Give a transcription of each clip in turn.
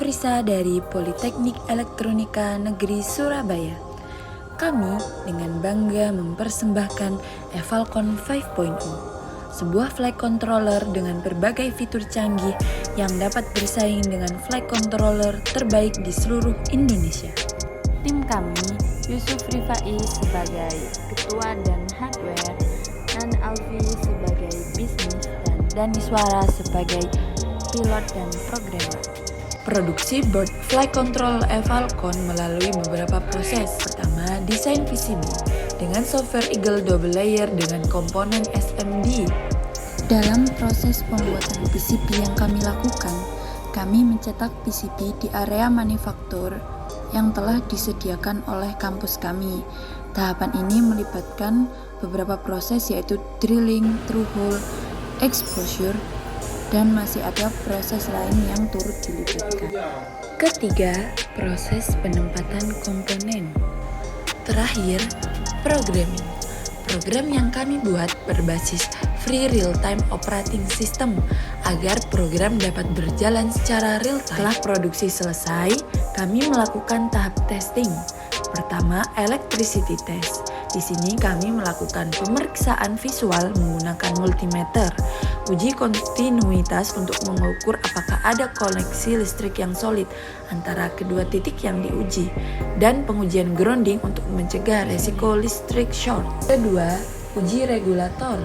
Nofrisa dari Politeknik Elektronika Negeri Surabaya. Kami dengan bangga mempersembahkan Evalcon 5.0, sebuah flight controller dengan berbagai fitur canggih yang dapat bersaing dengan flight controller terbaik di seluruh Indonesia. Tim kami, Yusuf Rifai sebagai Ketua dan Hardware, Nan Alfi sebagai Bisnis, dan Dani Suara sebagai Pilot dan Programmer. Produksi board flight control Evalcon melalui beberapa proses. Pertama, desain PCB dengan software Eagle double layer dengan komponen SMD. Dalam proses pembuatan PCB yang kami lakukan, kami mencetak PCB di area manufaktur yang telah disediakan oleh kampus kami. Tahapan ini melibatkan beberapa proses yaitu drilling, through hole, exposure, dan masih ada proses lain yang turut dilibatkan. Ketiga, proses penempatan komponen. Terakhir, programming. Program yang kami buat berbasis free real-time operating system agar program dapat berjalan secara real-time. Setelah produksi selesai, kami melakukan tahap testing. Pertama, electricity test. Di sini kami melakukan pemeriksaan visual menggunakan multimeter, uji kontinuitas untuk mengukur apakah ada koneksi listrik yang solid antara kedua titik yang diuji, dan pengujian grounding untuk mencegah resiko listrik short. Kedua, uji regulator.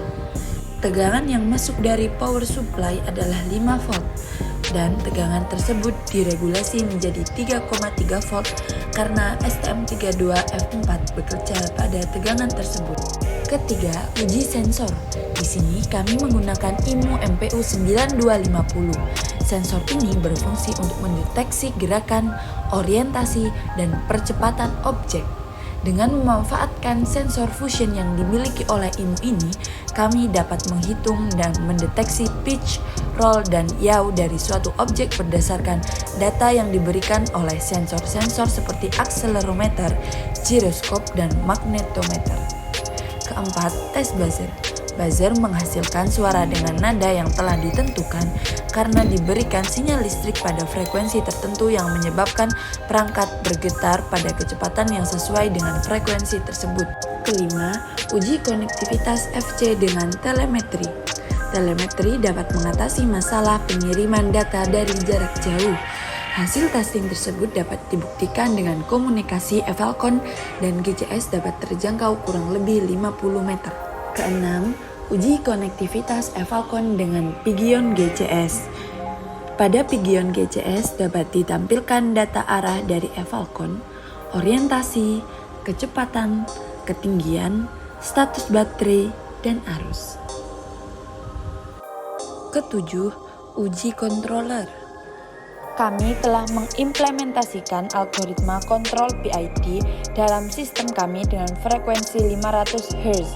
Tegangan yang masuk dari power supply adalah 5 volt dan tegangan tersebut diregulasi menjadi 3,3 volt karena STM32F4 bekerja pada tegangan tersebut. Ketiga, uji sensor. Di sini kami menggunakan IMU MPU 9250. Sensor ini berfungsi untuk mendeteksi gerakan, orientasi, dan percepatan objek. Dengan memanfaatkan sensor fusion yang dimiliki oleh IMU ini, kami dapat menghitung dan mendeteksi pitch, roll, dan yaw dari suatu objek berdasarkan data yang diberikan oleh sensor-sensor seperti akselerometer, giroskop, dan magnetometer. Keempat, tes buzzer. Buzzer menghasilkan suara dengan nada yang telah ditentukan karena diberikan sinyal listrik pada frekuensi tertentu yang menyebabkan perangkat bergetar pada kecepatan yang sesuai dengan frekuensi tersebut. Kelima, uji konektivitas FC dengan telemetri. Telemetri dapat mengatasi masalah pengiriman data dari jarak jauh. Hasil testing tersebut dapat dibuktikan dengan komunikasi Evalcon dan GCS dapat terjangkau kurang lebih 50 meter. Keenam, uji konektivitas Evalcon dengan Pigeon GCS. Pada Pigeon GCS dapat ditampilkan data arah dari Evalcon, orientasi, kecepatan, ketinggian, status baterai, dan arus. Ketujuh, uji controller. Kami telah mengimplementasikan algoritma kontrol PID dalam sistem kami dengan frekuensi 500 Hz.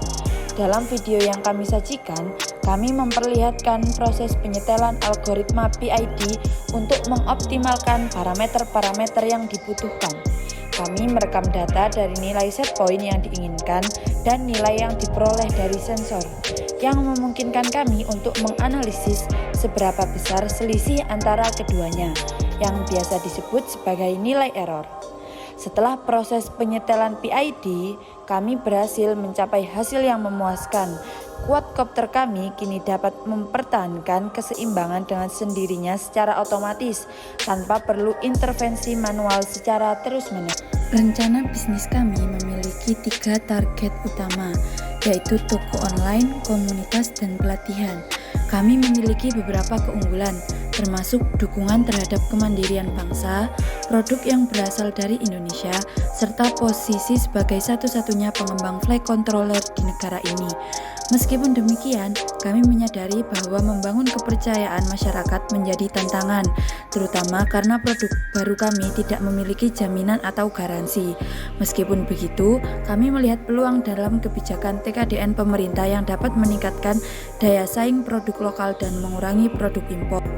Dalam video yang kami sajikan, kami memperlihatkan proses penyetelan algoritma PID untuk mengoptimalkan parameter-parameter yang dibutuhkan. Kami merekam data dari nilai set point yang diinginkan dan nilai yang diperoleh dari sensor, yang memungkinkan kami untuk menganalisis seberapa besar selisih antara keduanya, yang biasa disebut sebagai nilai error. Setelah proses penyetelan PID, kami berhasil mencapai hasil yang memuaskan. Quadcopter kami kini dapat mempertahankan keseimbangan dengan sendirinya secara otomatis, tanpa perlu intervensi manual secara terus-menerus. Rencana bisnis kami memiliki 3 target utama, yaitu toko online, komunitas, dan pelatihan. Kami memiliki beberapa keunggulan, termasuk dukungan terhadap kemandirian bangsa, produk yang berasal dari Indonesia, serta posisi sebagai satu-satunya pengembang flight controller di negara ini. Meskipun demikian, kami menyadari bahwa membangun kepercayaan masyarakat menjadi tantangan, terutama karena produk baru kami tidak memiliki jaminan atau garansi. Meskipun begitu, kami melihat peluang dalam kebijakan TKDN pemerintah yang dapat meningkatkan daya saing produk lokal dan mengurangi produk impor.